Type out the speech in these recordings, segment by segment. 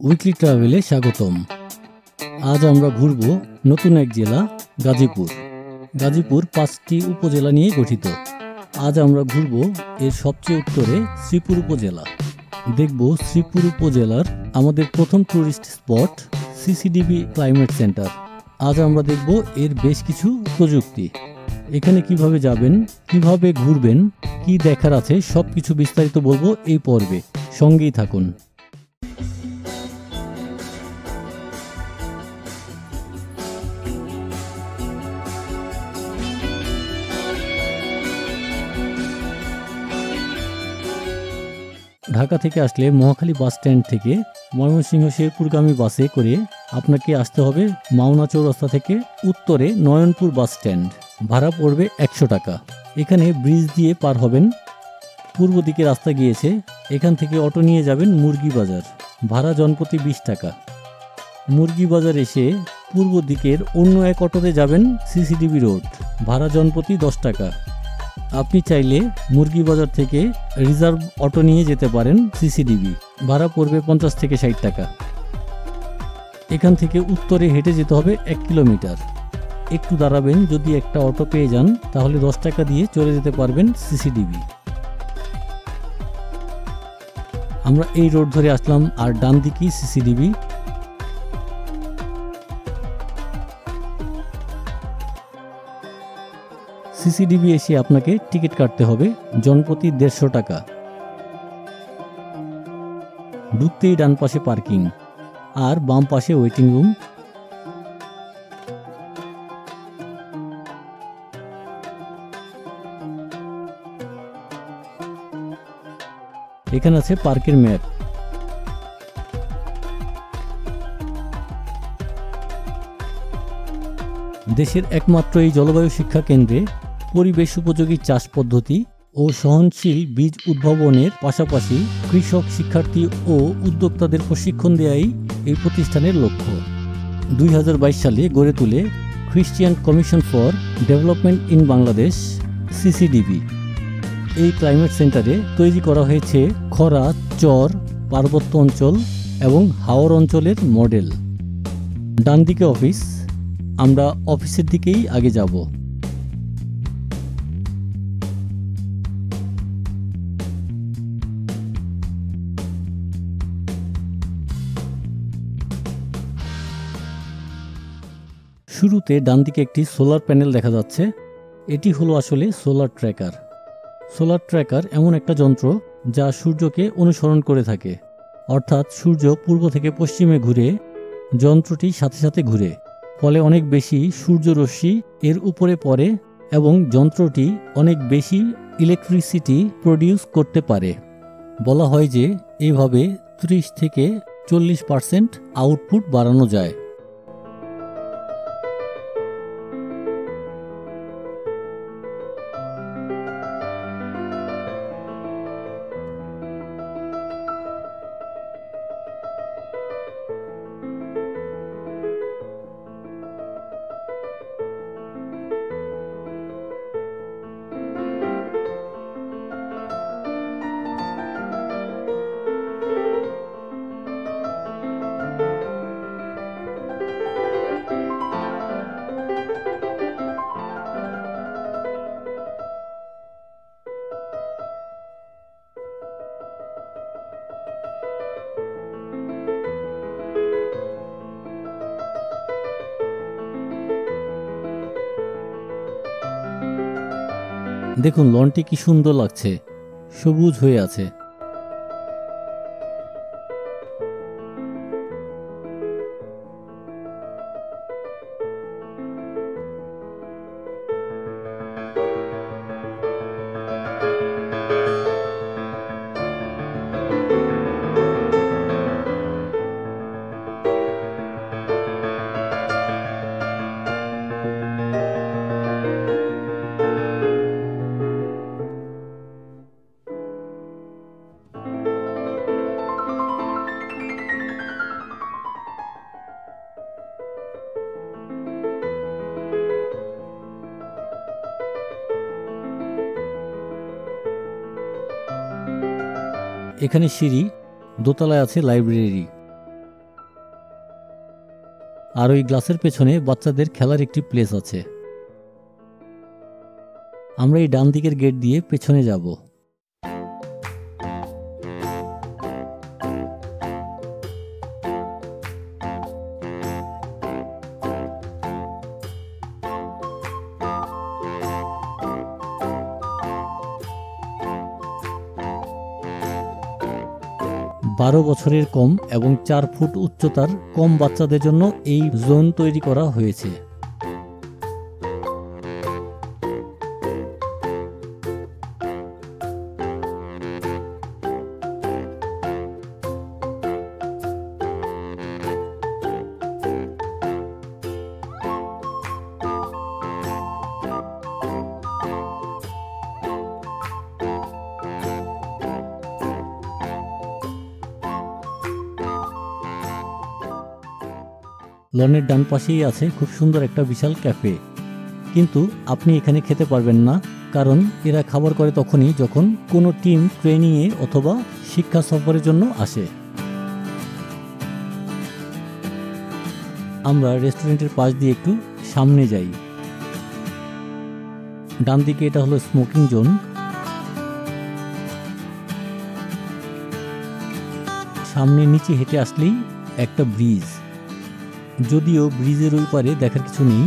Weekly ট্রাভেলে স্বাগতম। আজ আমরা ঘুরব নতুন এক জেলা গাজীপুর। গাজীপুর 5টি উপজেলা নিয়ে গঠিত। আজ আমরা ঘুরব এর সবচেয়ে উত্তরে শ্রীপুর উপজেলা। দেখব শ্রীপুর উপজেলার আমাদের প্রথম tourist spot CCDB climate centre. আজ আমরা দেখব এর বেশ কিছু প্রযুক্তি। এখানে কিভাবে যাবেন, কিভাবে ঘুরবেন, কি দেখার আছে সবকিছু বিস্তারিত বলবো এই পর্বে। সঙ্গেই থাকুন। ঢাকা থেকে আসলে মহাখালী বাস স্ট্যান্ড থেকে ময়মনসিংহ শেরপুরগামী বাসে করে আপনাকে আসতে হবে মাওনা চৌরাস্তা থেকে উত্তরে নয়নপুর বাস স্ট্যান্ড। ভাড়া পড়বে 100 টাকা। এখানে ব্রিজ দিয়ে পার হবেন। পূর্ব দিকে রাস্তা গিয়েছে। এখান থেকে অটো নিয়ে যাবেন মুরগি বাজার। ভাড়া জনপ্রতি 20 টাকা। মুরগি বাজার এসে পূর্ব দিকের অন্য এক অটোতে যাবেন সিসিডিবি রোড। ভাড়া জনপ্রতি 10 টাকা। আপনি চাইলে মুরগি বাজার থেকে রিজার্ভ অটো নিয়ে যেতে পারেন সিসিডিবি। ভাড়া পড়বে 50 থেকে 60 টাকা। এখান থেকে উত্তরে হেঁটে যেতে হবে 1 কিলোমিটার। একটু দাঁড়াবেন, যদি একটা অটো পেয়ে যান তাহলে 10 টাকা দিয়ে চলে যেতে পারবেন সিসিডিবি। আমরা এই রোড ধরে আসলাম, আর ডান দিকেই সিসিডিবি। সিসিডিবি এসে আপনাকে টিকিট কাটতে হবে জনপ্রতি 150 টাকা। ঢুকতেই ডান পাশে পার্কিং, আর বাম পাশে ওয়েটিং রুম। এখানে আছে পার্কের ম্যাপ। দেশের একমাত্র এই জলবায়ু শিক্ষা কেন্দ্রে পরিবেশ উপযোগী চাষ পদ্ধতি ও সহনশীল বীজ উদ্ভাবনের পাশাপাশি কৃষক, শিক্ষার্থী ও উদ্যোক্তাদের প্রশিক্ষণ দেওয়াই এই প্রতিষ্ঠানের লক্ষ্য। 2022 সালে গড়ে তোলে Christian commission for development in Bangladesh CCDB. এই ক্লাইমেট সেন্টারে তৈরি করা হয়েছে খরা, চর, পার্বত্য অঞ্চল এবং হাওর অঞ্চলের মডেল। ডান দিকে অফিস। আমরা অফিসের দিকেই আগে যাব। শুরুতে ডান দিকে একটি সোলার প্যানেল দেখা যাচ্ছে। এটি হলো আসলে সোলার ট্র্যাকার। সোলার ট্র্যাকার এমন একটা যন্ত্র যা সূর্যকে অনুসরণ করে থাকে, অর্থাৎ সূর্য পূর্ব থেকে পশ্চিমে ঘুরে যন্ত্রটি সাথে সাথে ঘুরে, ফলে অনেক বেশি সূর্যরশ্মি এর উপরে পড়ে এবং যন্ত্রটি অনেক বেশি ইলেকট্রিসিটি প্রডিউস করতে পারে। বলা হয় যে এইভাবে 30 থেকে 40% আউটপুট বাড়ানো যায়। দেখুন লনটি কি সুন্দর লাগছে, সবুজ হয়ে আছে। এখানে সিঁড়ি, দোতলায় আছে লাইব্রেরি। আর ওই গ্লাসের পেছনে বাচ্চাদের খেলার একটি প্লেস আছে। আমরা এই ডান দিকের গেট দিয়ে পেছনে যাব। বারো বছরের কম এবং 4 ফুট উচ্চতার কম বাচ্চাদের জন্য এই জোন তৈরি করা হয়েছে। লনের ডান পাশেই আছে খুব সুন্দর একটা বিশাল ক্যাফে, কিন্তু আপনি এখানে খেতে পারবেন না, কারণ এরা খাবার করে তখনই যখন কোনো টিম ট্রেনিংয়ে অথবা শিক্ষা সফরের জন্য আসে। আমরা রেস্টুরেন্টের পাশ দিয়ে একটু সামনে যাই। ডান দিকে এটা হলো স্মোকিং জোন। সামনে নিচে হেঁটে আসলেই একটা ব্রিজ, যদিও ব্রিজের ওই পারে দেখার কিছু নেই,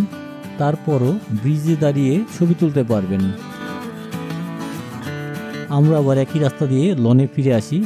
তারপরও ব্রিজে দাঁড়িয়ে ছবি তুলতে পারবেন। আমরা আবার একই রাস্তা দিয়ে লনে ফিরে আসি।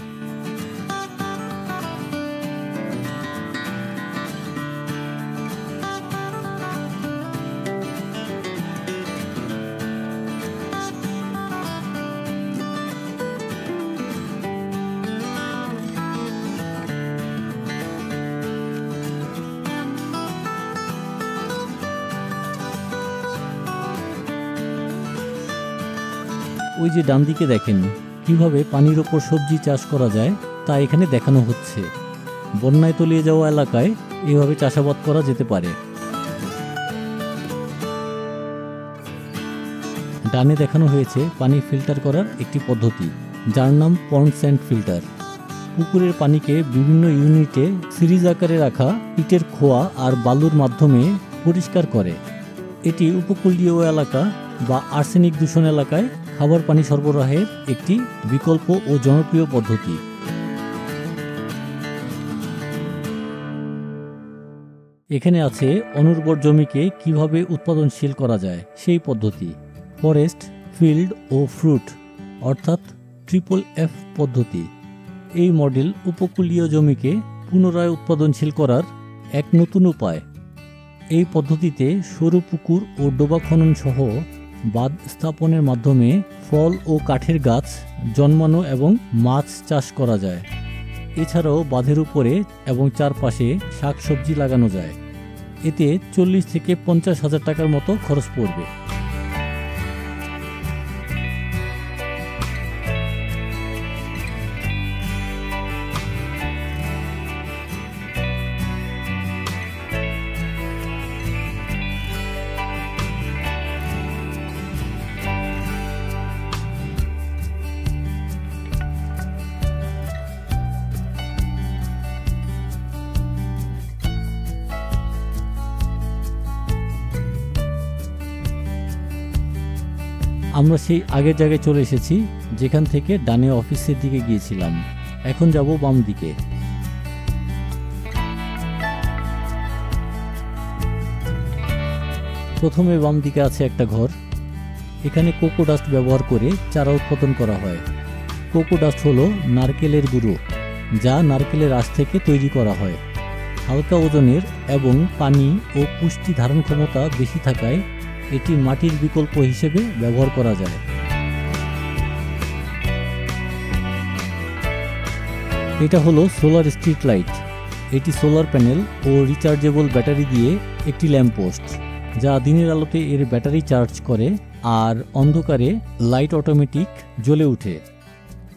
ওই যে ডান দিকে দেখেন কিভাবে পানির ওপর সবজি চাষ করা যায় তা এখানে দেখানো হচ্ছে। বন্যায় তলিয়ে যাওয়া এলাকায় এইভাবে চাষাবাদ করা যেতে পারে। ডানে দেখানো হয়েছে পানি ফিল্টার করার একটি পদ্ধতি, যার নাম পন্ড স্যান্ড ফিল্টার। পুকুরের পানিকে বিভিন্ন ইউনিটে সিরিজ আকারে রাখা ইটের খোয়া আর বালুর মাধ্যমে পরিষ্কার করে। এটি উপকূলীয় এলাকা বা আর্সেনিক দূষণ এলাকায় খাবার পানি সরবরাহের একটি বিকল্প ও জনপ্রিয় পদ্ধতি। এখানে আছে অনুর্বর জমিকে কিভাবে উৎপাদনশীল করা যায় সেই পদ্ধতি, ফরেস্ট, ফিল্ড ও ফ্রুট অর্থাৎ FFF পদ্ধতি। এই মডেল উপকূলীয় জমিকে পুনরায় উৎপাদনশীল করার এক নতুন উপায়। এই পদ্ধতিতে সরু পুকুর ও ডোবা খনন সহ বাঁধ স্থাপনের মাধ্যমে ফল ও কাঠের গাছ জন্মানো এবং মাছ চাষ করা যায়। এছাড়াও বাঁধের উপরে এবং চারপাশে শাকসবজি লাগানো যায়। এতে 40 থেকে 50 হাজার টাকার মতো খরচ পড়বে। আমরা সেই আগের জায়গায় চলে এসেছি যেখান থেকে ডানে অফিসের দিকে গিয়েছিলাম। এখন যাব বাম দিকে। প্রথমে বাম দিকে আছে একটা ঘর। এখানে কোকো ডাস্ট ব্যবহার করে চারা উৎপাদন করা হয়। কোকো ডাস্ট হলো নারকেলের গুঁড়ো, যা নারকেলের আঁশ থেকে তৈরি করা হয়। হালকা ওজনের এবং পানি ও পুষ্টি ধারণ ক্ষমতা বেশি থাকায় এটি মাটির বিকল্প হিসেবে ব্যবহার করা যায়। এটা হলো সোলার স্ট্রিট লাইট। এটি সোলার প্যানেল ও রিচার্জেবল ব্যাটারি দিয়ে একটি ল্যাম্পপোস্ট, যা দিনের আলোতে এর ব্যাটারি চার্জ করে আর অন্ধকারে লাইট অটোমেটিক জ্বলে ওঠে।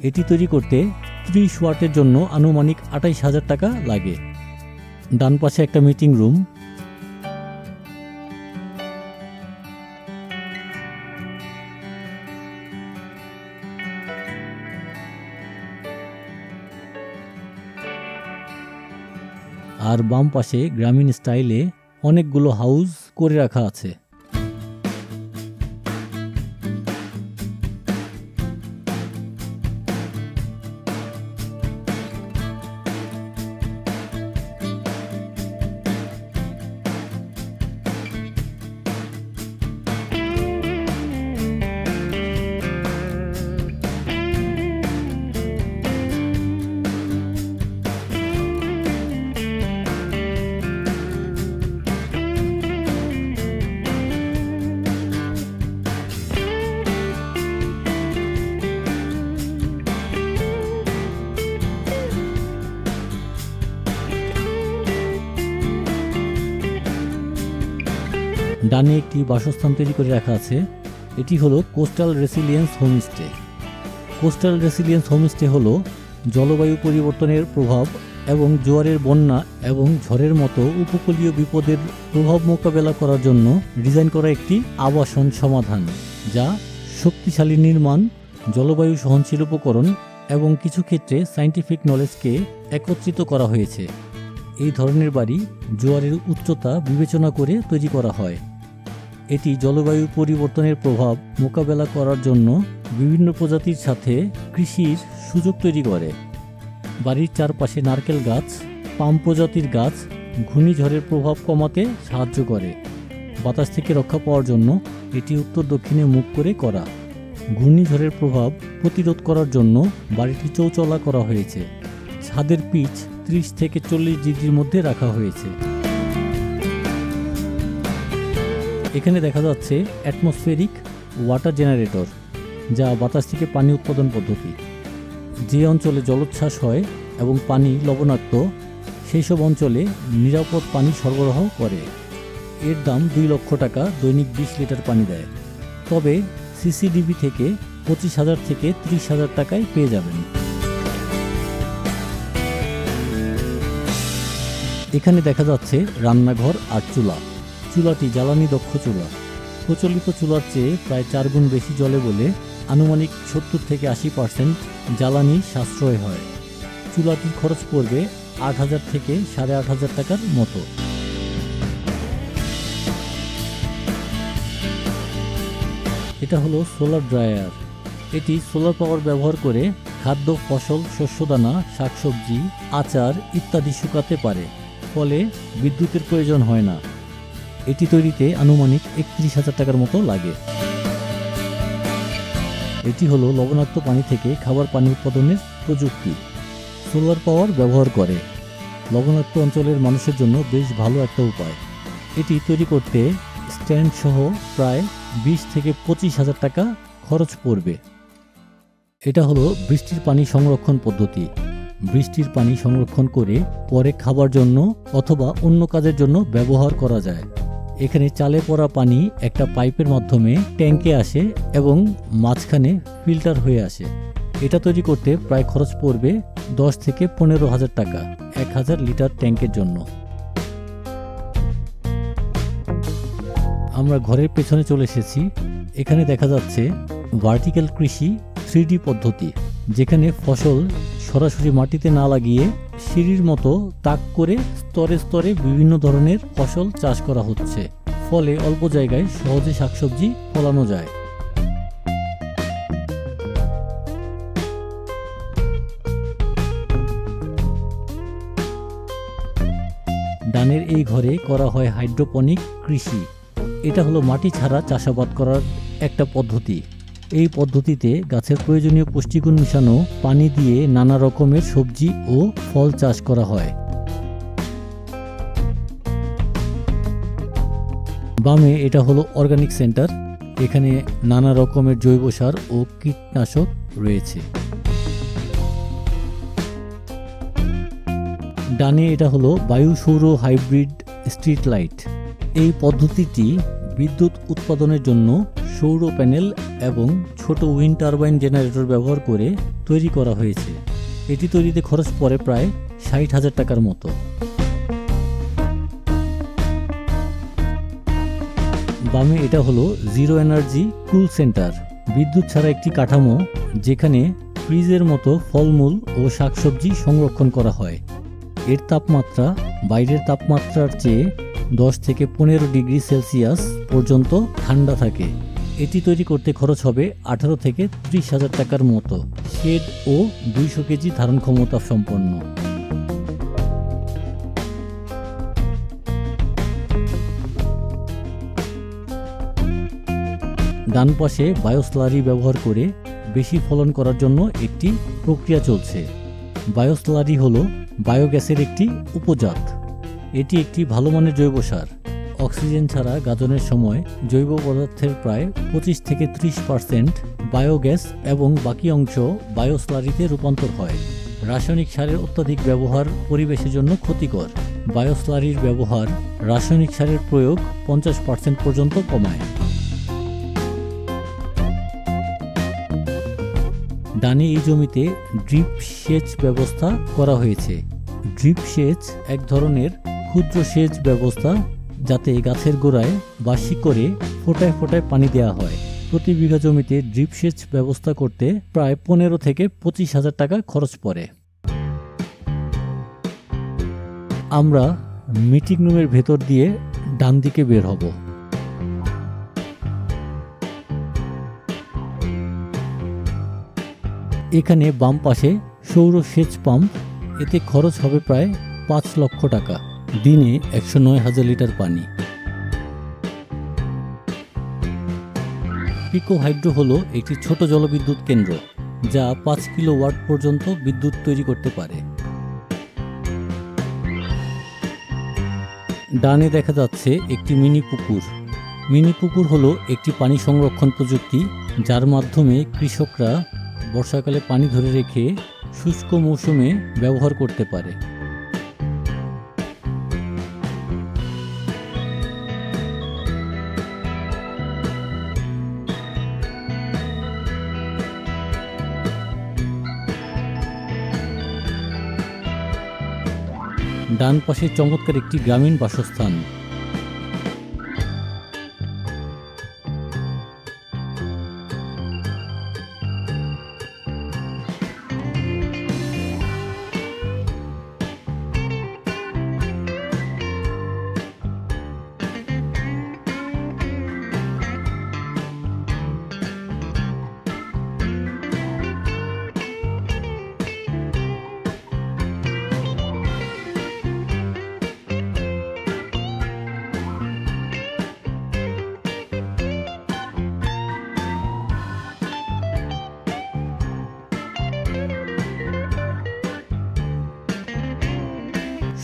এটি তৈরি করতে 30 ওয়াটের জন্য আনুমানিক 28,000 টাকা লাগে। ডান পাশে একটা মিটিং রুম। আর বাম পাশে গ্রামীণ স্টাইলে অনেকগুলো হাউস করে রাখা আছে। ডানে একটি বাসস্থান তৈরি করে রাখা আছে। এটি হলো coastal resilience homestay. Coastal resilience homestay হলো জলবায়ু পরিবর্তনের প্রভাব এবং জোয়ারের, বন্যা এবং ঝড়ের মতো উপকূলীয় বিপদের প্রভাব মোকাবেলা করার জন্য ডিজাইন করা একটি আবাসন সমাধান, যা শক্তিশালী নির্মাণ, জলবায়ু সহনশীল উপকরণ এবং কিছু ক্ষেত্রে সায়েন্টিফিক নলেজকে একত্রিত করা হয়েছে। এই ধরনের বাড়ি জোয়ারের উচ্চতা বিবেচনা করে তৈরি করা হয়। এটি জলবায়ু পরিবর্তনের প্রভাব মোকাবেলা করার জন্য বিভিন্ন প্রজাতির সাথে কৃষির সুযোগ তৈরি করে। বাড়ির চারপাশে নারকেল গাছ, পাম প্রজাতির গাছ ঘূর্ণিঝড়ের প্রভাব কমাতে সাহায্য করে। বাতাস থেকে রক্ষা পাওয়ার জন্য এটি উত্তর দক্ষিণে মুখ করে করা। ঘূর্ণিঝড়ের প্রভাব প্রতিরোধ করার জন্য বাড়িটি চৌচলা করা হয়েছে। ছাদের পিচ 30 থেকে 40 ডিগ্রির মধ্যে রাখা হয়েছে। এখানে দেখা যাচ্ছে অ্যাটমসফেরিক ওয়াটার জেনারেটর, যা বাতাস থেকে পানি উৎপাদন পদ্ধতি। যে অঞ্চলে জলোচ্ছ্বাস হয় এবং পানি লবণাক্ত, সেই সব অঞ্চলে নিরাপদ পানি সরবরাহ করে। এর দাম 2 লক্ষ টাকা, দৈনিক 20 লিটার পানি দেয়। তবে সিসিডিবি থেকে 25,000 থেকে 30,000 টাকায় পেয়ে যাবেন। এখানে দেখা যাচ্ছে রান্নাঘর আর চুলা। চুলাটি জ্বালানি দক্ষ চুলা। প্রচলিত চুলার চেয়ে প্রায় 4 গুণ বেশি জ্বলে বলে আনুমানিক 70 থেকে 80% জ্বালানি সাশ্রয় হয়। চুলাটির খরচ পড়বে 8,000 থেকে 8,500 টাকার মতো। এটা হলো সোলার ড্রায়ার। এটি সোলার পাওয়ার ব্যবহার করে খাদ্য, ফসল, শস্যদানা, শাকসবজি, আচার ইত্যাদি শুকাতে পারে, ফলে বিদ্যুতের প্রয়োজন হয় না। এটি তৈরিতে আনুমানিক 31,000 টাকার মতো লাগে। এটি হলো লবণাক্ত পানি থেকে খাবার পানি উৎপাদনের প্রযুক্তি। সোলার পাওয়ার ব্যবহার করে লবণাক্ত অঞ্চলের মানুষের জন্য বেশ ভালো একটা উপায়। এটি তৈরি করতে স্ট্যান্ড সহ প্রায় 20 থেকে 25,000 টাকা খরচ পড়বে। এটা হলো বৃষ্টির পানি সংরক্ষণ পদ্ধতি। বৃষ্টির পানি সংরক্ষণ করে পরে খাবার জন্য অথবা অন্য কাজের জন্য ব্যবহার করা যায়। এখানে চালে পড়া পানি একটা পাইপের মাধ্যমে ট্যাঙ্কে আসে এবং মাঝখানে ফিল্টার হয়ে আসে। এটা তৈরি করতে প্রায় খরচ পড়বে 10 থেকে 15,000 টাকা 1000 লিটার ট্যাঙ্কের জন্য। আমরা ঘরের পেছনে চলে এসেছি। এখানে দেখা যাচ্ছে ভার্টিক্যাল কৃষি 3D পদ্ধতি, যেখানে ফসল সরাসরি মাটিতে না লাগিয়ে সিঁড়ির মতো তাক করে স্তরে স্তরে বিভিন্ন ধরনের ফসল চাষ করা হচ্ছে। ফলে অল্প জায়গায় সহজে শাকসবজি ফলানো যায়। ডানের এই ঘরে করা হয় হাইড্রোপনিক কৃষি। এটা হলো মাটি ছাড়া চাষাবাদ করার একটা পদ্ধতি। এই পদ্ধতিতে গাছের প্রয়োজনীয় পুষ্টিগুণ মিশানো পানি দিয়ে নানা রকমের সবজি ও ফল চাষ করা হয়। বামে এটা হলো অর্গানিক সেন্টার। এখানে নানা রকমের জৈব সার ও কীটনাশক রয়েছে। ডানে এটা হলো বায়ু সৌর হাইব্রিড স্ট্রিট লাইট। এই পদ্ধতিটি বিদ্যুৎ উৎপাদনের জন্য সৌর প্যানেল এবং ছোট উইন্ড টারবাইন জেনারেটর ব্যবহার করে তৈরি করা হয়েছে। এটি তৈরিতে খরচ পড়ে প্রায় 60,000 টাকার মতো। বামে এটা হলো জিরো এনার্জি কুল সেন্টার। বিদ্যুৎ ছাড়া একটি কাঠামো, যেখানে ফ্রিজের মতো ফলমূল ও শাকসবজি সংরক্ষণ করা হয়। এর তাপমাত্রা বাইরের তাপমাত্রার চেয়ে 10 থেকে 15 ডিগ্রি সেলসিয়াস পর্যন্ত ঠান্ডা থাকে। এটি তৈরি করতে খরচ হবে 18 থেকে 30 হাজার টাকার মতো। শেড ও 200 কেজি ধারণ ক্ষমতা সম্পন্ন। ডান পাশে বায়োস্লারি ব্যবহার করে বেশি ফলন করার জন্য একটি প্রক্রিয়া চলছে। বায়োস্লারি হলো বায়োগ্যাসের একটি উপজাত। এটি একটি ভালো মানের জৈব সার। অক্সিজেন ছাড়া গাজনের সময় জৈব পদার্থের প্রায় 25 থেকে 30% বায়োগ্যাস এবং বাকি অংশ বায়োস্লারিতে রূপান্তর হয়। রাসায়নিক সারের অত্যাধিক ব্যবহার পরিবেশের জন্য ক্ষতিকর। বায়োস্লারির ব্যবহার রাসায়নিক সারের প্রয়োগ 50% পর্যন্ত কমায়। ডানে এই জমিতে ড্রিপ সেচ ব্যবস্থা করা হয়েছে। ড্রিপ সেচ এক ধরনের ক্ষুদ্র সেচ ব্যবস্থা, যাতে গাছের গোড়ায় বা শিকড়ে ফোঁটায় ফোঁটায় পানি দেওয়া হয়। প্রতি বিঘা জমিতে ড্রিপ সেচ ব্যবস্থা করতে প্রায় 15 থেকে 25 হাজার টাকা খরচ পড়ে। আমরা মিটিং রুমের ভেতর দিয়ে ডান দিকে বের হব। এখানে বাম পাশে সৌর সেচ পাম্প। এতে খরচ হবে প্রায় 5 লক্ষ টাকা। দিনে 109,000 লিটার পানি। পিকো হাইড্রো হলো একটি ছোট জলবিদ্যুৎ কেন্দ্র যা 5 কিলোওয়াট পর্যন্ত বিদ্যুৎ তৈরি করতে পারে। ডানে দেখা যাচ্ছে একটি মিনি পুকুর। মিনি পুকুর হলো একটি পানি সংরক্ষণ প্রযুক্তি, যার মাধ্যমে কৃষকরা বর্ষাকালে পানি ধরে রেখে শুষ্ক মৌসুমে ব্যবহার করতে পারে। ডান পাশে চমৎকার একটি গ্রামীণ বাসস্থান।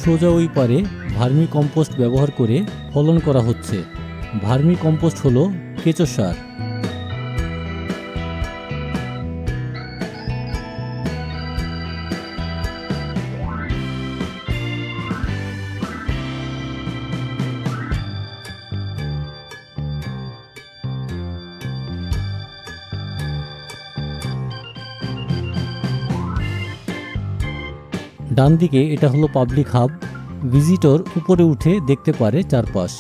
সোজা ওই পারে ভার্মি কম্পোস্ট ব্যবহার করে ফলন করা হচ্ছে। ভার্মি কম্পোস্ট হলো কেঁচো সার। ডান দিকে এটা হলো পাবলিক হাব। ভিজিটর উপরে উঠে দেখতে পারে চারপাশ।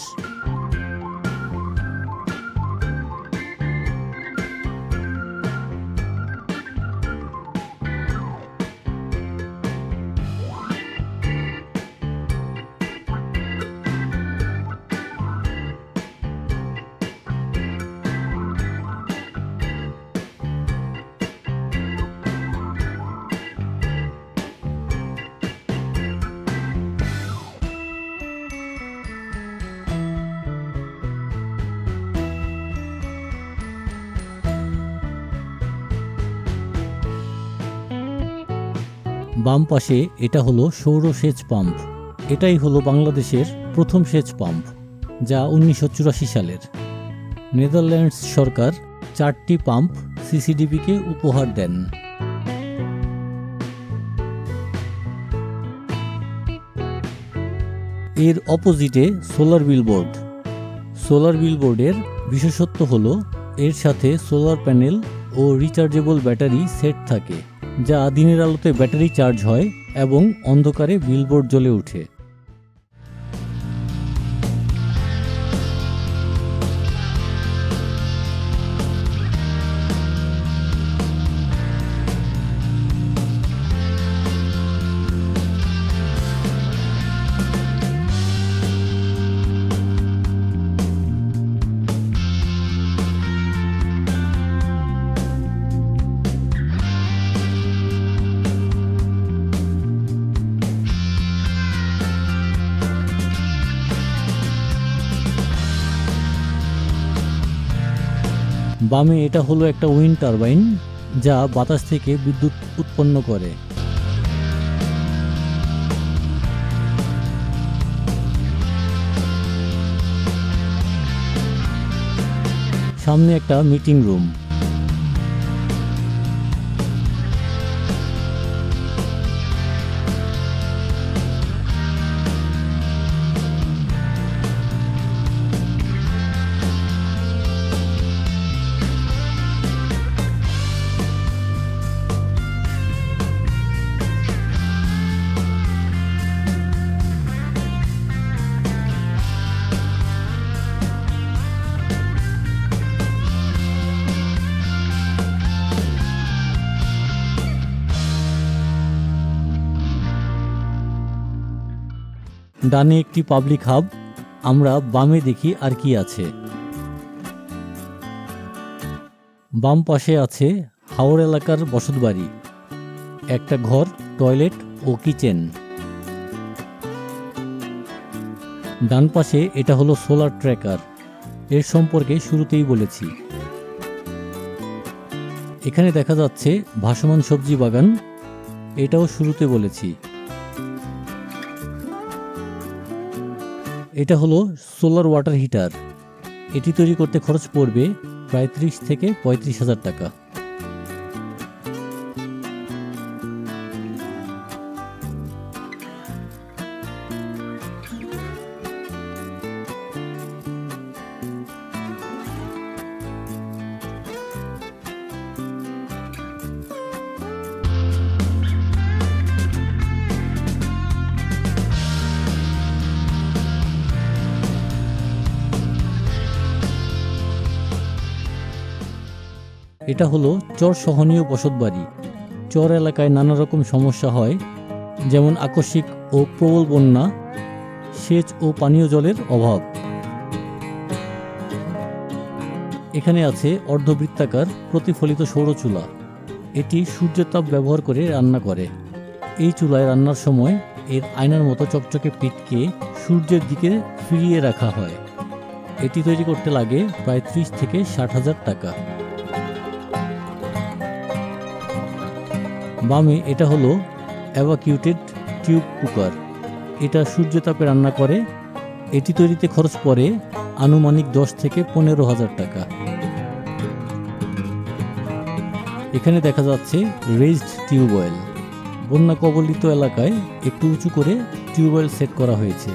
বাম পাশে এটা হলো সৌর সেচ পাম্প। এটাই হলো বাংলাদেশের প্রথম সেচ পাম্প, যা 1984 সালের। নেদারল্যান্ডস সরকার 4টি পাম্প সিসিডিবিকে উপহার দেন। এর অপোজিটে সোলার বিলবোর্ড। সোলার বিলবোর্ডের বিশেষত্ব হলো এর সাথে সোলার প্যানেল ও রিচার্জেবল ব্যাটারি সেট থাকে, যা দিনের আলোতে ব্যাটারি চার্জ হয় এবং অন্ধকারে বিলবোর্ড জ্বলে ওঠে। বামে এটা হলো একটা উইন্ড টারবাইন, যা বাতাস থেকে বিদ্যুৎ উৎপন্ন করে। সামনে একটা মিটিং রুম। ডানে একটি পাবলিক হাব। আমরা বামে দেখি আর কি আছে। বাম পাশে আছে হাওর এলাকার বসতবাড়ি, একটা ঘর, টয়লেট ও কিচেন। ডান পাশে এটা হলো সোলার ট্র্যাকার, এর সম্পর্কে শুরুতেই বলেছি। এখানে দেখা যাচ্ছে ভাসমান সবজি বাগান, এটাও শুরুতে বলেছি। এটা হলো সোলার ওয়াটার হিটার, এটি তৈরি করতে খরচ পড়বে প্রায় 30 থেকে 35,000 টাকা। এটা হলো চর সহনীয় বসতবাড়ি। চর এলাকায় নানা রকম সমস্যা হয়, যেমন আকস্মিক ও প্রবল বন্যা, সেচ ও পানীয় জলের অভাব। এখানে আছে অর্ধবৃত্তাকার প্রতিফলিত সৌরচুলা, এটি সূর্যের তাপ ব্যবহার করে রান্না করে। এই চুলায় রান্নার সময় এর আয়নার মতো চকচকে পিঠকে সূর্যের দিকে ফিরিয়ে রাখা হয়। এটি তৈরি করতে লাগে প্রায় 30 থেকে 60,000 টাকা। বামে এটা হলো এভাকিউটেড টিউব কুকার, এটা সূর্যতাপে রান্না করে। এটি তৈরিতে খরচ পড়ে আনুমানিক 10 থেকে 15,000 টাকা। এখানে দেখা যাচ্ছে রেজড টিউবওয়েল, বন্যা কবলিত এলাকায় একটু উঁচু করে টিউবওয়েল সেট করা হয়েছে।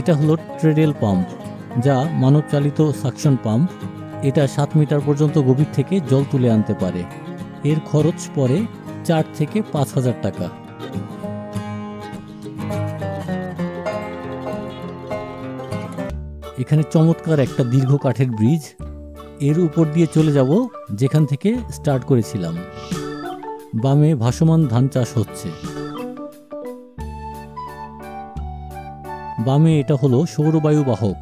এটা হলো ট্রেডেল পাম্প, যা মানব চালিত সাকশন পাম্প। এটা 7 মিটার পর্যন্ত গভীর থেকে জল তুলে আনতে পারে। এর খরচ পড়ে 4 থেকে 5,000 টাকা। এখানে চমৎকার একটা দীর্ঘ কাঠের ব্রিজ, এর উপর দিয়ে চলে যাব যেখান থেকে স্টার্ট করেছিলাম। বামে ভাসমান ধান চাষ হচ্ছে। বামে এটা হলো সৌরবায়ু বাহক,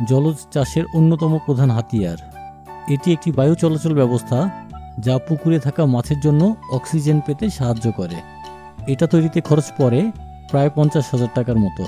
জলজ চাষের অন্যতম প্রধান হাতিয়ার। এটি একটি বায়ু চলাচল ব্যবস্থা, যা পুকুরে থাকা মাছের জন্য অক্সিজেন পেতে সাহায্য করে। এটা তৈরিতে খরচ পড়ে প্রায় 50,000 টাকার মতো।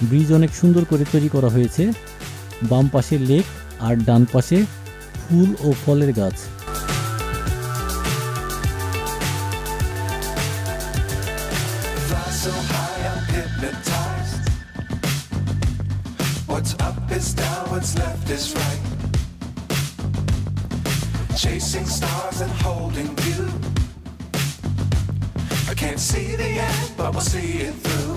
ব্রিজ অনেক সুন্দর করে তৈরি করা হয়েছে। বাম পাশে লেক আর ডান পাশে ফুল ও ফলের গাছ। Chasing stars and holding you. I can't see the end, but we'll see it through.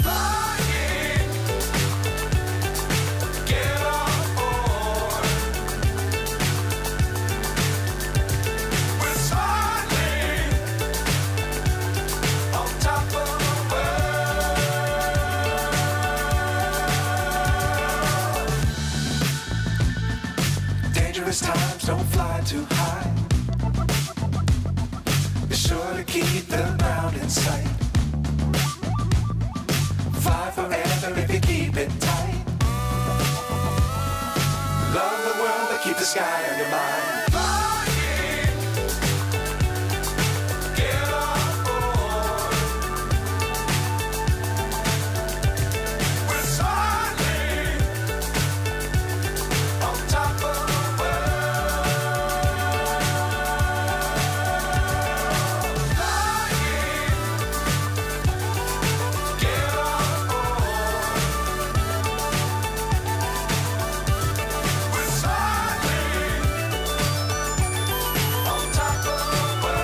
Fly fly too high. Be sure to keep the ground in sight. Fly forever if you keep it tight. Love the world, but keep the sky on your mind. Flying, get on board. We're soaring on top of the world. Flying, get on board. We're soaring on top of the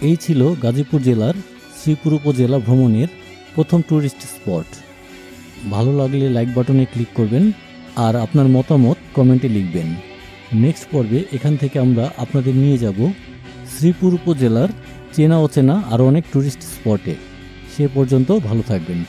এই ছিল গাজীপুর জেলার শ্রীপুর উপজেলা ভ্রমণের প্রথম tourist spot. ভালো লাগলে like বাটনে click করবেন আর আপনার মতামত কমেন্টে লিখবেন। নেক্সট পর্বে এখান থেকে আমরা আপনাদের নিয়ে যাব শ্রীপুর উপজেলার চেনা অচেনা আরও অনেক ট্যুরিস্ট স্পটে। সে পর্যন্ত ভালো থাকবেন।